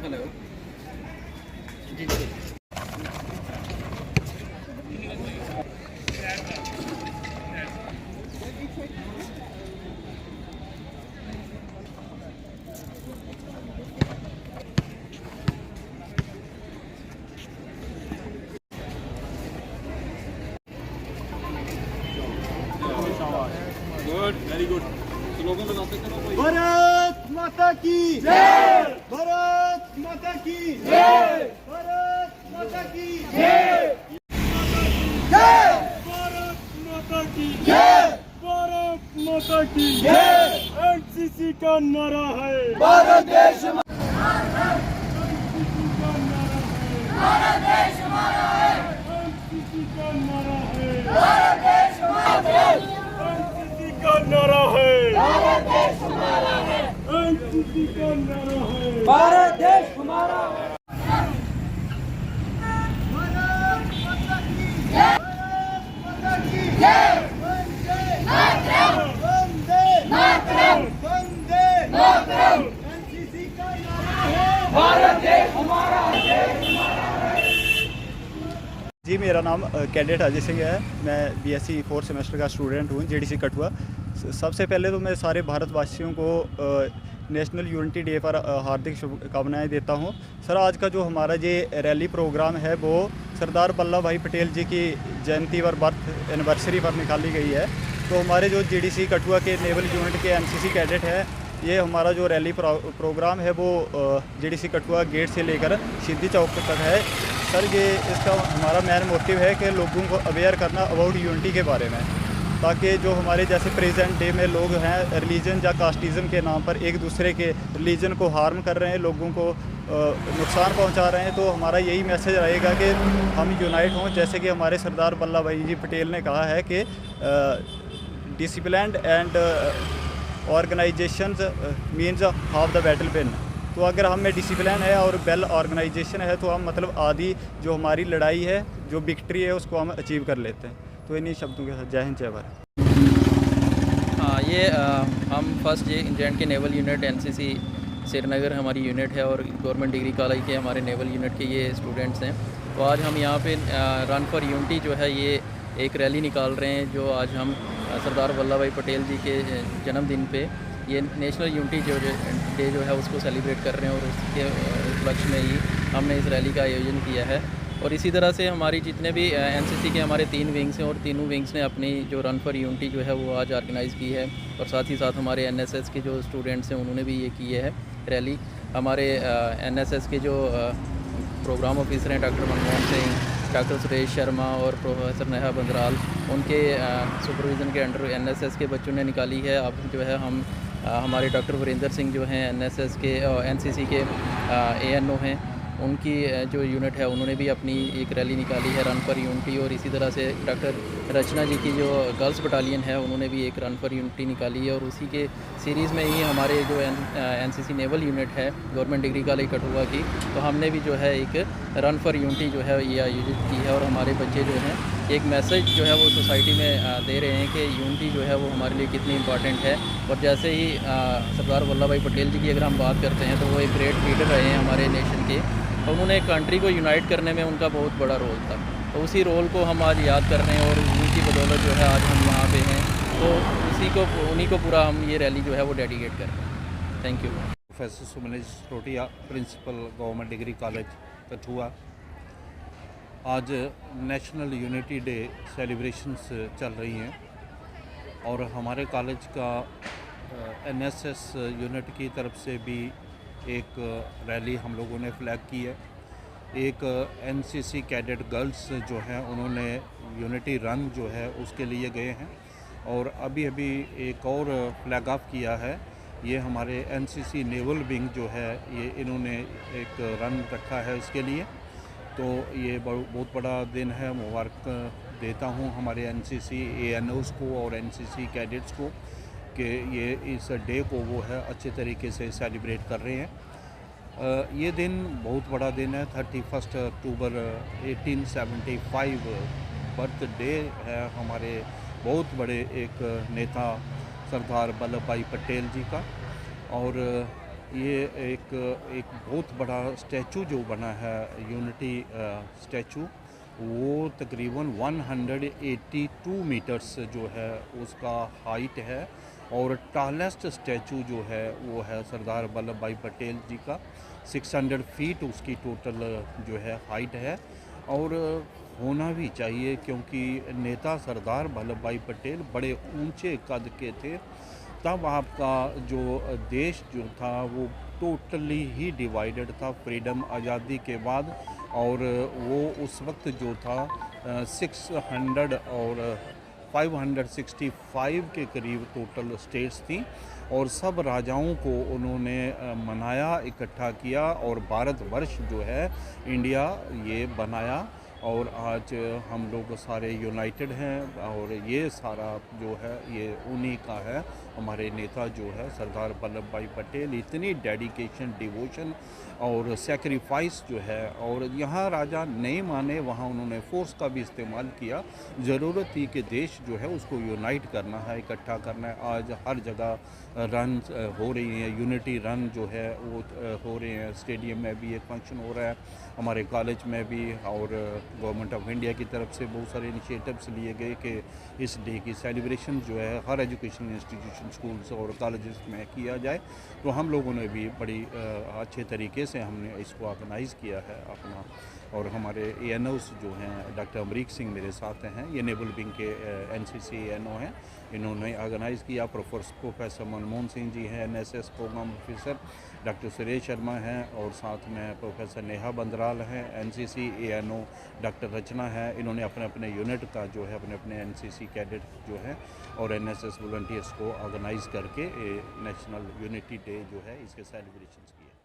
Hello जी जी good very good slogan लगा सकते हो। भारत माता की जय, भारत माता की जय, भारत माता की जय, जय भारत माता की जय, भारत माता की जय। एनसीसी का नारा है भारत देश हमारा, एनसीसी का नारा है भारत देश हमारा है, एनसीसी का नारा है भारत देश हमारा है, एनसीसी का नारा है भारत देश हमारा है, एनसीसी का नारा है भारत देश हमारा है। भारत माता की जय, भारत माता की जय, वंदे मातरम, वंदे मातरम, वंदे मातरम। एनसीसी का नारा है भारत देश हमारा है। जी, मेरा नाम कैडेट अजय सिंह है। मैं बीएससी 4th सेमेस्टर का स्टूडेंट हूँ जेडीसी कठुआ। सबसे पहले तो मैं सारे भारतवासियों को नेशनल यूनिटी डे पर हार्दिक शुभकामनाएं देता हूँ। सर, आज का जो हमारा ये रैली प्रोग्राम है वो सरदार वल्लभ भाई पटेल जी की जयंती पर, बर्थ एनिवर्सरी पर निकाली गई है। तो हमारे जो जेडीसी कठुआ के नेवल यूनिट के एनसीसी कैडेट हैं, ये हमारा जो रैली प्रोग्राम है वो जेडीसी कठुआ गेट से लेकर सिद्धि चौक तक है। सर, ये इसका हमारा मेन मोटिव है कि लोगों को अवेयर करना अबाउट यूनिटी के बारे में, ताकि जो हमारे जैसे प्रेजेंट डे में लोग हैं रिलीजन या कास्टिज़म के नाम पर एक दूसरे के रिलीजन को हार्म कर रहे हैं, लोगों को नुकसान पहुंचा रहे हैं। तो हमारा यही मैसेज रहेगा कि हम यूनाइट हों, जैसे कि हमारे सरदार वल्लभ भाई जी पटेल ने कहा है कि discipline and organisations means half the battle pin. तो अगर हम में डिसिप्लिन है और वेल ऑर्गेनाइजेशन है तो हम मतलब आधी जो हमारी लड़ाई है, जो विक्ट्री है, उसको हम अचीव कर लेते हैं। तो इन्हीं शब्दों के साथ जय हिंद जय भारत। हाँ, ये हम फर्स्ट ये इंडियन के नेवल यूनिट एनसीसी श्रीनगर हमारी यूनिट है और गवर्नमेंट डिग्री कॉलेज के हमारे नेवल यूनिट के ये स्टूडेंट्स हैं। तो आज हम यहाँ पे रन फॉर यूनिटी जो है ये एक रैली निकाल रहे हैं, जो आज हम सरदार वल्लभ भाई पटेल जी के जन्मदिन पे ये नेशनल यूनिटी डे जो है उसको सेलिब्रेट कर रहे हैं, और उसके उपलक्ष्य में ही हमने इस रैली का आयोजन किया है। और इसी तरह से हमारी जितने भी एनसीसी के हमारे 3 विंग्स हैं, और तीनों विंग्स ने अपनी जो रन फॉर यूनिटी जो है वो आज ऑर्गेनाइज़ की है। और साथ ही साथ हमारे एनएसएस के जो स्टूडेंट्स हैं उन्होंने भी ये की है रैली। हमारे एनएसएस के जो प्रोग्राम ऑफिसर हैं डॉक्टर मनमोहन सिंह, डॉक्टर सुरेश शर्मा और प्रोफेसर नेहा बंदराल, उनके सुपरविज़न के अंडर एनएसएस के बच्चों ने निकाली है। अब जो है हम हमारे डॉक्टर वीरेंद्र सिंह जो हैं एनएसएस के एनसीसी के एएनओ हैं, उनकी जो यूनिट है उन्होंने भी अपनी एक रैली निकाली है रन फॉर यूनिटी। और इसी तरह से डॉक्टर रचना जी की जो गर्ल्स बटालियन है उन्होंने भी एक रन फॉर यूनिटी निकाली है। और उसी के सीरीज़ में ही हमारे जो एनसीसी नेवल यूनिट है गवर्नमेंट डिग्री कॉलेज कठुआ की, तो हमने भी जो है एक रन फॉर यूनिटी जो है ये आयोजित की है। और हमारे बच्चे जो हैं एक मैसेज जो है वो सोसाइटी में दे रहे हैं कि यूनिटी जो है वो हमारे लिए कितनी इंपॉर्टेंट है। और जैसे ही सरदार वल्लभ भाई पटेल जी की अगर हम बात करते हैं तो वो एक ग्रेट लीडर रहे हैं हमारे नेशन के, और उन्होंने कंट्री को यूनाइट करने में उनका बहुत बड़ा रोल था। तो उसी रोल को हम आज याद कर रहे हैं, और उनकी बदौलत जो है आज हम यहाँ पे हैं। तो उन्हीं को पूरा हम ये रैली जो है वो डेडिकेट कर रहे हैं। Thank you. Professor Sumnesh Rotia, principal government degree college Kathua. आज नेशनल यूनिटी डे सेलिब्रेशंस चल रही हैं, और हमारे कॉलेज का एनएसएस यूनिट की तरफ से भी एक रैली हम लोगों ने फ्लैग की है। एक एनसीसी कैडेट गर्ल्स जो हैं उन्होंने यूनिटी रन जो है उसके लिए गए हैं, और अभी एक और फ्लैग ऑफ किया है। ये हमारे एनसीसी नेवल विंग जो है ये इन्होंने एक रन रखा है इसके लिए। तो ये बहुत बड़ा दिन है। मुबारक देता हूँ हमारे एनसीसी एएनओज़ को और एनसीसी कैडेट्स को कि ये इस डे को वो है अच्छे तरीके से सेलिब्रेट कर रहे हैं। ये दिन बहुत बड़ा दिन है। 31 अक्टूबर 1875 बर्थडे है हमारे बहुत बड़े एक नेता सरदार वल्लभ भाई पटेल जी का। और ये एक एक बहुत बड़ा स्टैचू जो बना है, यूनिटी स्टैचू, वो तकरीबन 182 मीटर्स जो है उसका हाइट है। और टालेस्ट स्टैचू जो है वो है सरदार वल्लभ भाई पटेल जी का, 600 फीट उसकी टोटल जो है हाइट है। और होना भी चाहिए, क्योंकि नेता सरदार वल्लभ भाई पटेल बड़े ऊंचे कद के थे। तब आपका जो देश जो था वो टोटली ही डिवाइडेड था फ्रीडम आज़ादी के बाद। और वो उस वक्त जो था 600 और 565 के करीब टोटल स्टेट्स थी, और सब राजाओं को उन्होंने मनाया, इकट्ठा किया, और भारतवर्ष जो है इंडिया ये बनाया। और आज हम लोग सारे यूनाइटेड हैं, और ये सारा जो है ये उन्हीं का है। हमारे नेता जो है सरदार वल्लभ भाई पटेल, इतनी डेडिकेशन, डिवोशन और सेक्रीफाइस जो है। और यहाँ राजा नहीं माने, वहाँ उन्होंने फोर्स का भी इस्तेमाल किया। ज़रूरत थी कि देश जो है उसको यूनाइट करना है, इकट्ठा करना है। आज हर जगह रन हो रही हैं, यूनिटी रन जो है वो हो रहे हैं। स्टेडियम में भी एक फंक्शन हो रहा है, हमारे कॉलेज में भी, और गवर्नमेंट ऑफ इंडिया की तरफ से बहुत सारे इनिशिएटिव्स लिए गए कि इस डे की सेलिब्रेशन जो है हर एजुकेशन इंस्टीट्यूशन, स्कूल्स और कॉलेजेस में किया जाए। तो हम लोगों ने भी बड़ी अच्छे तरीके से हमने इसको ऑर्गेनाइज़ किया है अपना। और हमारे ANOs जो हैं, डॉक्टर अमरीक सिंह मेरे साथ हैं, ये नेवल विंग के NCC ANO हैं, इन्होंने ऑर्गेनाइज़ किया। प्रोफेसर मनमोहन सिंह जी हैं, NSS programme officer, doctor Suresh Sharma हैं, और साथ में प्रोफेसर नेहा बंदराल हैं, NCC ANO डॉक्टर रचना है। इन्होंने अपने अपने यूनिट का जो है अपने अपने NCC कैडेट जो है और NSS वॉलंटियर्स को ऑर्गेनाइज़ करके नेशनल यूनिटी डे जो है इसके सेलिब्रेशंस किए।